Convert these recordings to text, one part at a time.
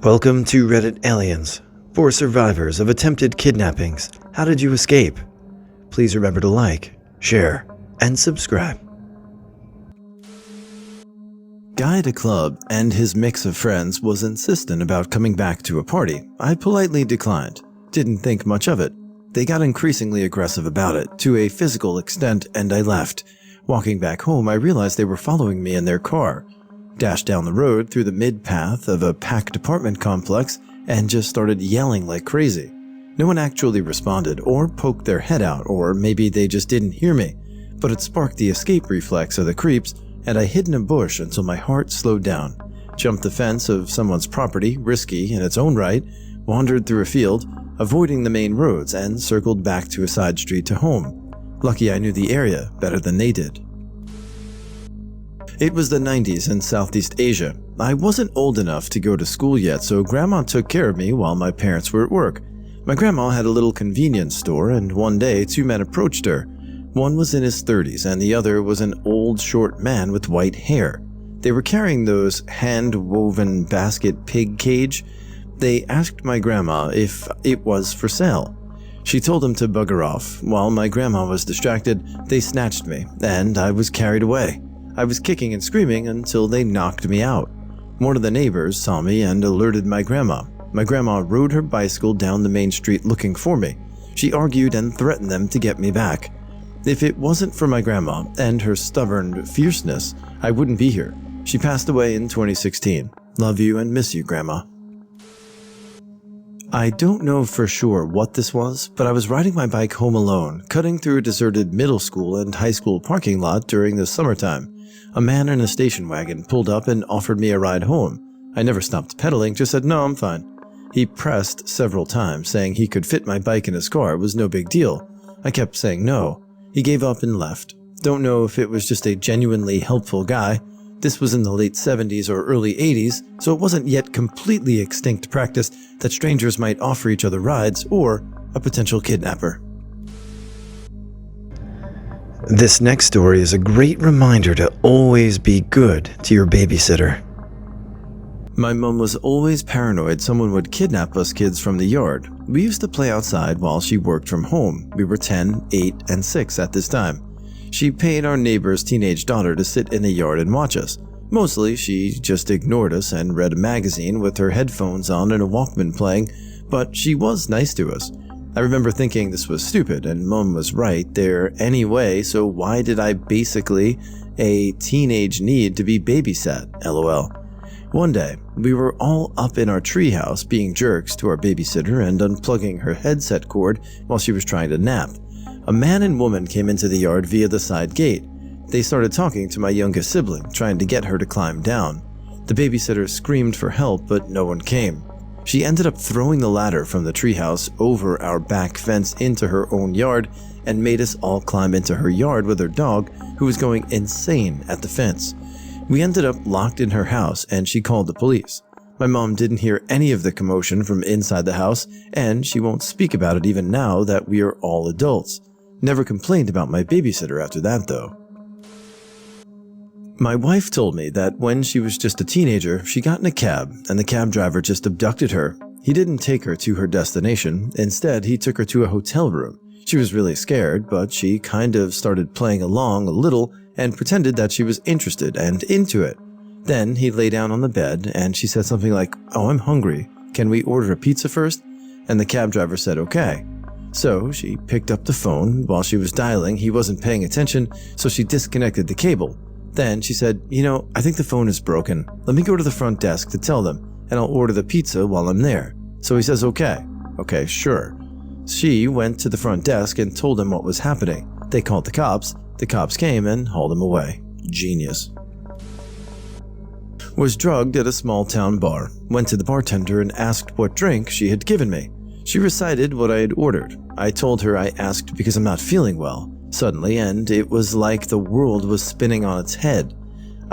Welcome to Reddit Aliens. For survivors of attempted kidnappings, how did you escape? Please remember to like, share, and subscribe. Guy at a club and his mix of friends was insistent about coming back to a party. I politely declined. Didn't think much of it. They got increasingly aggressive about it, to a physical extent, and I left. Walking back home, I realized they were following me in their car. Dashed down the road through the mid-path of a packed apartment complex and just started yelling like crazy. No one actually responded or poked their head out, or maybe they just didn't hear me, but it sparked the escape reflex of the creeps, and I hid in a bush until my heart slowed down. Jumped the fence of someone's property, risky in its own right, wandered through a field, avoiding the main roads, and circled back to a side street to home. Lucky I knew the area better than they did. It was the 90s in Southeast Asia. I wasn't old enough to go to school yet, so Grandma took care of me while my parents were at work. My grandma had a little convenience store, and one day 2 men approached her. One was in his 30s, and the other was an old, short man with white hair. They were carrying those hand-woven basket pig cage. They asked my grandma if it was for sale. She told them to bugger off. While my grandma was distracted, they snatched me, and I was carried away. I was kicking and screaming until they knocked me out. One of the neighbors saw me and alerted my grandma. My grandma rode her bicycle down the main street looking for me. She argued and threatened them to get me back. If it wasn't for my grandma and her stubborn fierceness, I wouldn't be here. She passed away in 2016. Love you and miss you, Grandma. I don't know for sure what this was, but I was riding my bike home alone, cutting through a deserted middle school and high school parking lot during the summertime. A man in a station wagon pulled up and offered me a ride home. I never stopped pedaling, just said, "No, I'm fine." He pressed several times, saying he could fit my bike in his car. It was no big deal. I kept saying no. He gave up and left. Don't know if it was just a genuinely helpful guy. This was in the late 70s or early 80s, so it wasn't yet completely extinct practice that strangers might offer each other rides or a potential kidnapper. This next story is a great reminder to always be good to your babysitter. My mom was always paranoid someone would kidnap us kids from the yard. We used to play outside while she worked from home. We were 10, 8, and 6 at this time. She paid our neighbor's teenage daughter to sit in the yard and watch us. Mostly, she just ignored us and read a magazine with her headphones on and a Walkman playing, but she was nice to us. I remember thinking this was stupid, and Mom was right there anyway, so why did I basically a teenage need to be babysat, lol. One day, we were all up in our treehouse being jerks to our babysitter and unplugging her headset cord while she was trying to nap. A man and woman came into the yard via the side gate. They started talking to my youngest sibling, trying to get her to climb down. The babysitter screamed for help, but no one came. She ended up throwing the ladder from the treehouse over our back fence into her own yard and made us all climb into her yard with her dog, who was going insane at the fence. We ended up locked in her house and she called the police. My mom didn't hear any of the commotion from inside the house, and she won't speak about it even now that we are all adults. Never complained about my babysitter after that, though. My wife told me that when she was just a teenager, she got in a cab and the cab driver just abducted her. He didn't take her to her destination. Instead, he took her to a hotel room. She was really scared, but she kind of started playing along a little and pretended that she was interested and into it. Then he lay down on the bed and she said something like, "Oh, I'm hungry. Can we order a pizza first?" And the cab driver said, "Okay." So she picked up the phone. While she was dialing, he wasn't paying attention, so she disconnected the cable. Then she said, I think the phone is broken. Let me go to the front desk to tell them, and I'll order the pizza while I'm there." So he says, "Okay, sure." She went to the front desk and told them what was happening. They called the cops. The cops came and hauled him away. Genius. Was drugged at a small town bar. Went to the bartender and asked what drink she had given me. She recited what I had ordered. I told her I asked because I'm not feeling well. Suddenly, and it was like the world was spinning on its head.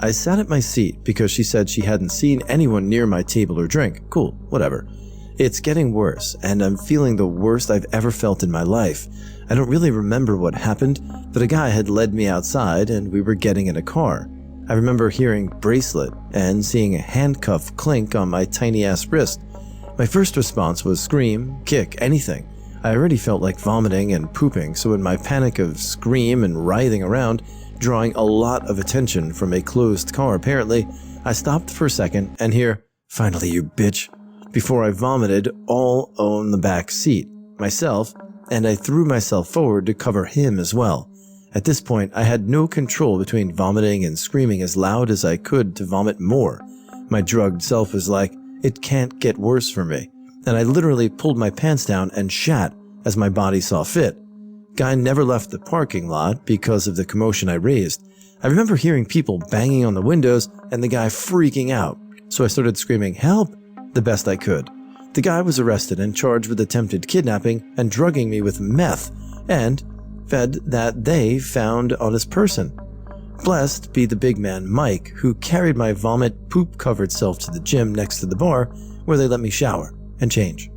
I sat at my seat because she said she hadn't seen anyone near my table or drink. Cool, whatever. It's getting worse, and I'm feeling the worst I've ever felt in my life. I don't really remember what happened, but a guy had led me outside and we were getting in a car. I remember hearing bracelet and seeing a handcuff clink on my tiny ass wrist. My first response was scream, kick, anything. I already felt like vomiting and pooping, so in my panic of scream and writhing around, drawing a lot of attention from a closed car apparently, I stopped for a second and hear, "Finally, you bitch," before I vomited all on the back seat, myself, and I threw myself forward to cover him as well. At this point, I had no control between vomiting and screaming as loud as I could to vomit more. My drugged self was like, it can't get worse for me, and I literally pulled my pants down and shat as my body saw fit. Guy never left the parking lot because of the commotion I raised. I remember hearing people banging on the windows and the guy freaking out, so I started screaming, "Help!" the best I could. The guy was arrested and charged with attempted kidnapping and drugging me with meth and fed that they found on his person. Blessed be the big man Mike, who carried my vomit poop-covered self to the gym next to the bar where they let me shower and change.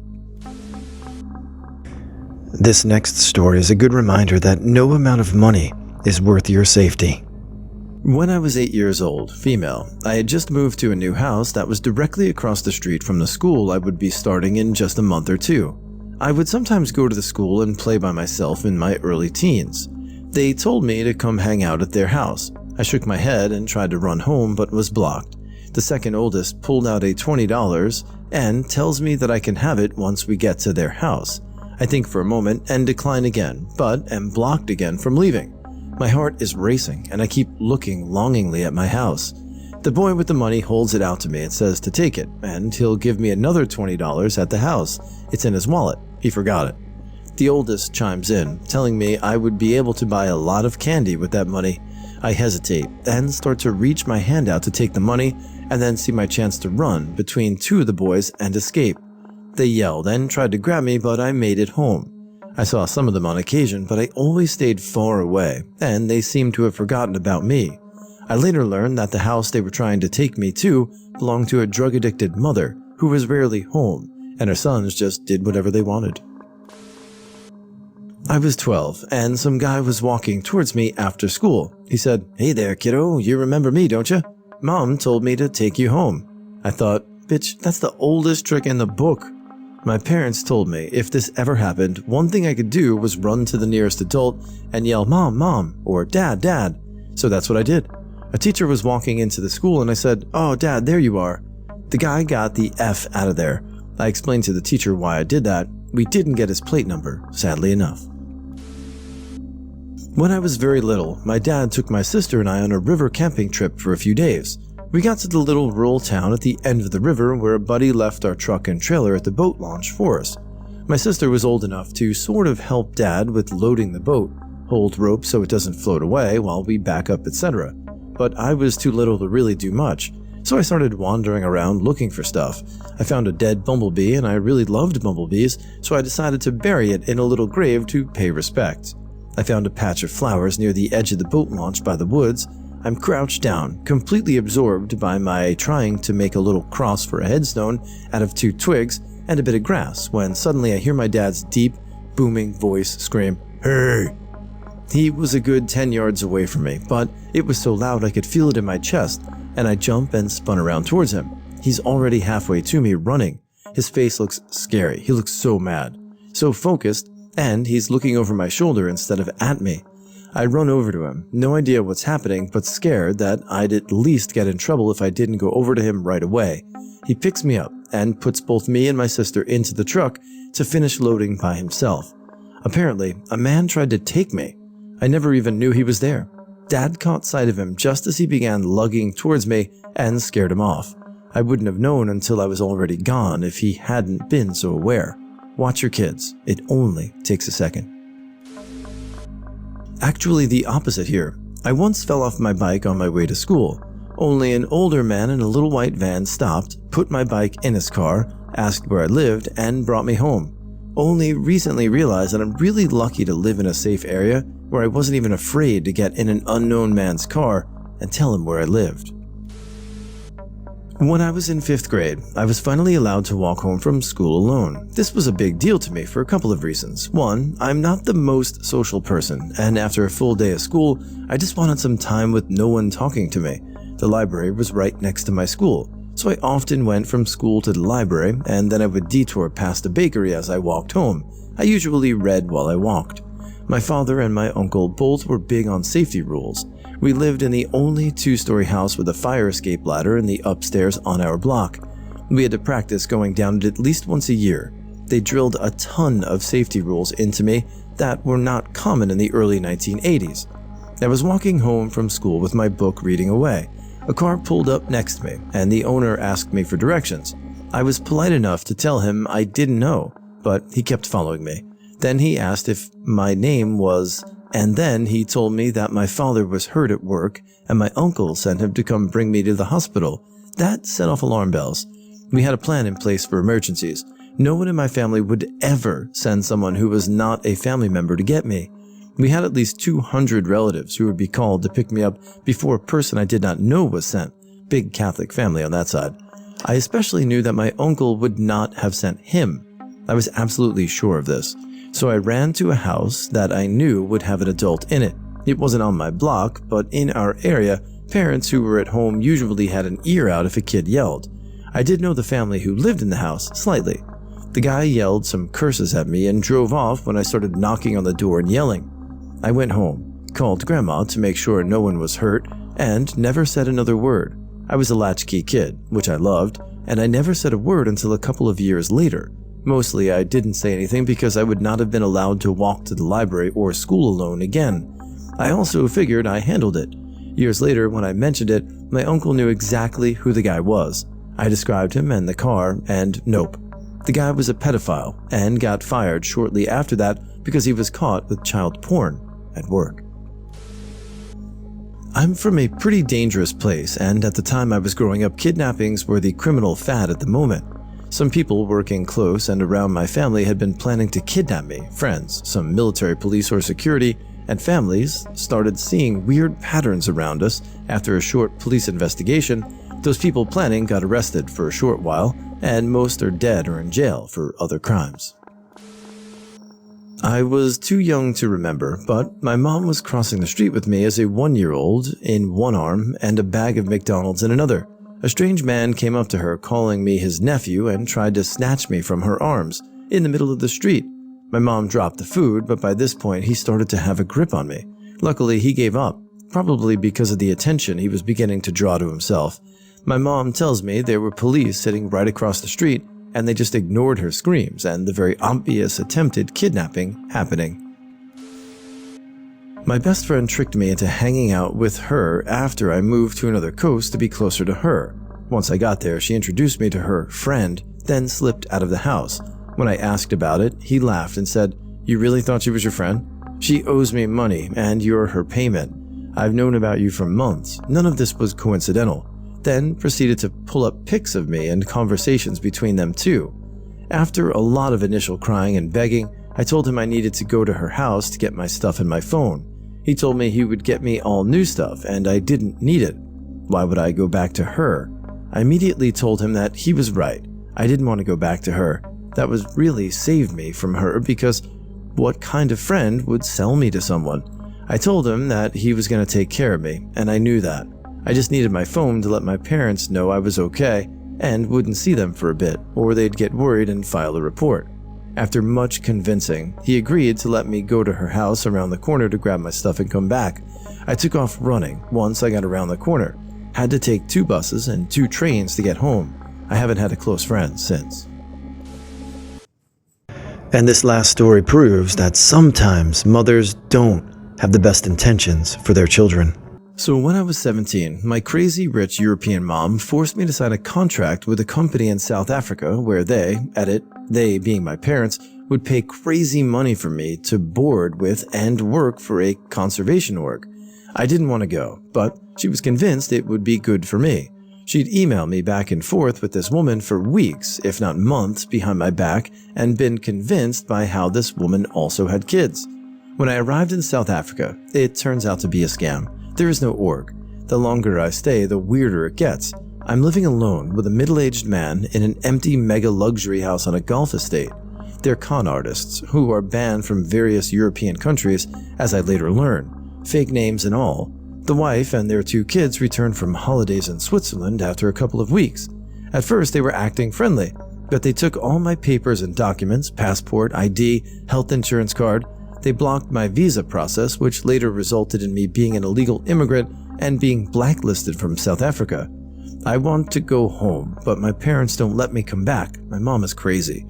This next story is a good reminder that no amount of money is worth your safety. When I was 8 years old, female, I had just moved to a new house that was directly across the street from the school I would be starting in just a month or two. I would sometimes go to the school and play by myself in my early teens. They told me to come hang out at their house. I shook my head and tried to run home but was blocked. The second oldest pulled out a $20 and tells me that I can have it once we get to their house. I think for a moment and decline again, but am blocked again from leaving. My heart is racing and I keep looking longingly at my house. The boy with the money holds it out to me and says to take it, and he'll give me another $20 at the house. It's in his wallet. He forgot it. The oldest chimes in, telling me I would be able to buy a lot of candy with that money. I hesitate and start to reach my hand out to take the money and then see my chance to run between two of the boys and escape. They yelled and tried to grab me, but I made it home. I saw some of them on occasion, but I always stayed far away, and they seemed to have forgotten about me. I later learned that the house they were trying to take me to belonged to a drug-addicted mother who was rarely home, and her sons just did whatever they wanted. I was 12, and some guy was walking towards me after school. He said, "Hey there, kiddo, you remember me, don't you? Mom told me to take you home." I thought, bitch, that's the oldest trick in the book. My parents told me if this ever happened, one thing I could do was run to the nearest adult and yell, "Mom, Mom," or "Dad, Dad." So that's what I did. A teacher was walking into the school and I said, "Oh, Dad, there you are." The guy got the F out of there. I explained to the teacher why I did that. We didn't get his plate number, sadly enough. When I was very little, my dad took my sister and I on a river camping trip for a few days. We got to the little rural town at the end of the river where a buddy left our truck and trailer at the boat launch for us. My sister was old enough to sort of help Dad with loading the boat, hold rope so it doesn't float away while we back up, etc. But I was too little to really do much, so I started wandering around looking for stuff. I found a dead bumblebee and I really loved bumblebees, so I decided to bury it in a little grave to pay respect. I found a patch of flowers near the edge of the boat launch by the woods. I'm crouched down, completely absorbed by my trying to make a little cross for a headstone out of 2 twigs and a bit of grass, when suddenly I hear my dad's deep, booming voice scream, "Hey!" He was a good 10 yards away from me, but it was so loud I could feel it in my chest, and I jumped and spun around towards him. He's already halfway to me, running. His face looks scary. He looks so mad, so focused, and he's looking over my shoulder instead of at me. I run over to him, no idea what's happening, but scared that I'd at least get in trouble if I didn't go over to him right away. He picks me up and puts both me and my sister into the truck to finish loading by himself. Apparently, a man tried to take me. I never even knew he was there. Dad caught sight of him just as he began lugging towards me and scared him off. I wouldn't have known until I was already gone if he hadn't been so aware. Watch your kids. It only takes a second. Actually, the opposite here. I once fell off my bike on my way to school. Only an older man in a little white van stopped, put my bike in his car, asked where I lived, and brought me home. Only recently realized that I'm really lucky to live in a safe area where I wasn't even afraid to get in an unknown man's car and tell him where I lived. When I was in 5th grade, I was finally allowed to walk home from school alone. This was a big deal to me for a couple of reasons. One, I'm not the most social person, and after a full day of school, I just wanted some time with no one talking to me. The library was right next to my school, so I often went from school to the library, and then I would detour past a bakery as I walked home. I usually read while I walked. My father and my uncle both were big on safety rules. We lived in the only two-story house with a fire escape ladder in the upstairs on our block. We had to practice going down it at least once a year. They drilled a ton of safety rules into me that were not common in the early 1980s. I was walking home from school with my book reading away. A car pulled up next to me, and the owner asked me for directions. I was polite enough to tell him I didn't know, but he kept following me. Then he asked if my name was, and then he told me that my father was hurt at work and my uncle sent him to come bring me to the hospital. That set off alarm bells. We had a plan in place for emergencies. No one in my family would ever send someone who was not a family member to get me. We had at least 200 relatives who would be called to pick me up before a person I did not know was sent. Big Catholic family on that side. I especially knew that my uncle would not have sent him. I was absolutely sure of this. So I ran to a house that I knew would have an adult in it. It wasn't on my block, but in our area, parents who were at home usually had an ear out if a kid yelled. I did know the family who lived in the house slightly. The guy yelled some curses at me and drove off when I started knocking on the door and yelling. I went home, called Grandma to make sure no one was hurt, and never said another word. I was a latchkey kid, which I loved, and I never said a word until a couple of years later. Mostly I didn't say anything because I would not have been allowed to walk to the library or school alone again. I also figured I handled it. Years later, when I mentioned it, my uncle knew exactly who the guy was. I described him and the car, and nope. The guy was a pedophile and got fired shortly after that because he was caught with child porn at work. I'm from a pretty dangerous place, and at the time I was growing up, kidnappings were the criminal fad at the moment. Some people working close and around my family had been planning to kidnap me. Friends, some military, police, or security, and families started seeing weird patterns around us. After a short police investigation, those people planning got arrested for a short while, and most are dead or in jail for other crimes. I was too young to remember, but my mom was crossing the street with me as a 1-year-old in one arm and a bag of McDonald's in another. A strange man came up to her calling me his nephew and tried to snatch me from her arms in the middle of the street. My mom dropped the food, but by this point he started to have a grip on me. Luckily, he gave up, probably because of the attention he was beginning to draw to himself. My mom tells me there were police sitting right across the street, and they just ignored her screams and the very obvious attempted kidnapping happening. My best friend tricked me into hanging out with her after I moved to another coast to be closer to her. Once I got there, she introduced me to her friend, then slipped out of the house. When I asked about it, he laughed and said, "You really thought she was your friend? She owes me money, and you're her payment. I've known about you for months. None of this was coincidental." Then proceeded to pull up pics of me and conversations between them two. After a lot of initial crying and begging, I told him I needed to go to her house to get my stuff and my phone. He told me he would get me all new stuff and I didn't need it. Why would I go back to her? I immediately told him that he was right. I didn't want to go back to her. That was really saved me from her, because what kind of friend would sell me to someone? I told him that he was going to take care of me, and I knew that. I just needed my phone to let my parents know I was okay and wouldn't see them for a bit, or they'd get worried and file a report. After much convincing, he agreed to let me go to her house around the corner to grab my stuff and come back. I took off running once I got around the corner. Had to take 2 buses and 2 trains to get home. I haven't had a close friend since. And this last story proves that sometimes mothers don't have the best intentions for their children. So when I was 17, my crazy rich European mom forced me to sign a contract with a company in South Africa where they being my parents, would pay crazy money for me to board with and work for a conservation org. I didn't want to go, but she was convinced it would be good for me. She'd email me back and forth with this woman for weeks, if not months, behind my back, and been convinced by how this woman also had kids. When I arrived in South Africa, it turns out to be a scam. There is no org. The longer I stay, the weirder it gets. I'm living alone with a middle-aged man in an empty mega luxury house on a golf estate. They're con artists who are banned from various European countries, as I later learn. Fake names and all. The wife and their 2 kids returned from holidays in Switzerland after a couple of weeks. At first, they were acting friendly, but they took all my papers and documents, passport, ID, health insurance card. They blocked my visa process, which later resulted in me being an illegal immigrant and being blacklisted from South Africa. I want to go home, but my parents don't let me come back. My mom is crazy.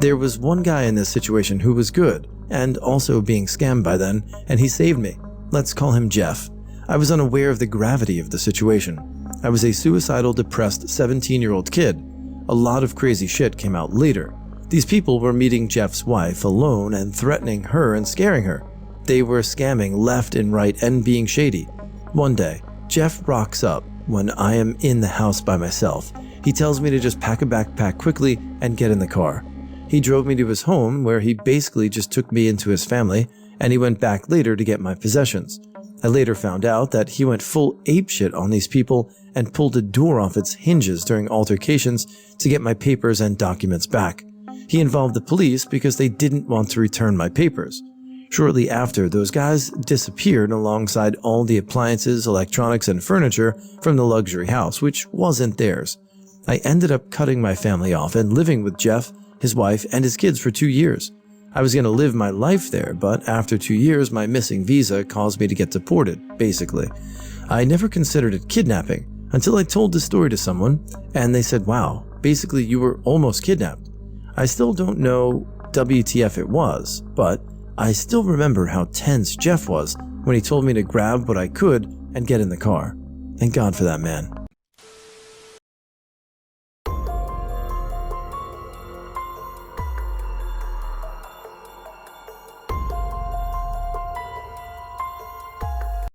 There was one guy in this situation who was good, and also being scammed by then, and he saved me. Let's call him Jeff. I was unaware of the gravity of the situation. I was a suicidal, depressed 17-year-old kid. A lot of crazy shit came out later. These people were meeting Jeff's wife alone and threatening her and scaring her. They were scamming left and right and being shady. One day, Jeff rocks up when I am in the house by myself. He tells me to just pack a backpack quickly and get in the car. He drove me to his home where he basically just took me into his family, and he went back later to get my possessions. I later found out that he went full apeshit on these people and pulled a door off its hinges during altercations to get my papers and documents back. He involved the police because they didn't want to return my papers. Shortly after, those guys disappeared alongside all the appliances, electronics, and furniture from the luxury house, which wasn't theirs. I ended up cutting my family off and living with Jeff, his wife, and his kids for 2 years. I was going to live my life there, but after 2 years, my missing visa caused me to get deported, basically. I never considered it kidnapping until I told the story to someone, and they said, wow, basically you were almost kidnapped. I still don't know WTF it was, but I still remember how tense Jeff was when he told me to grab what I could and get in the car. Thank God for that man.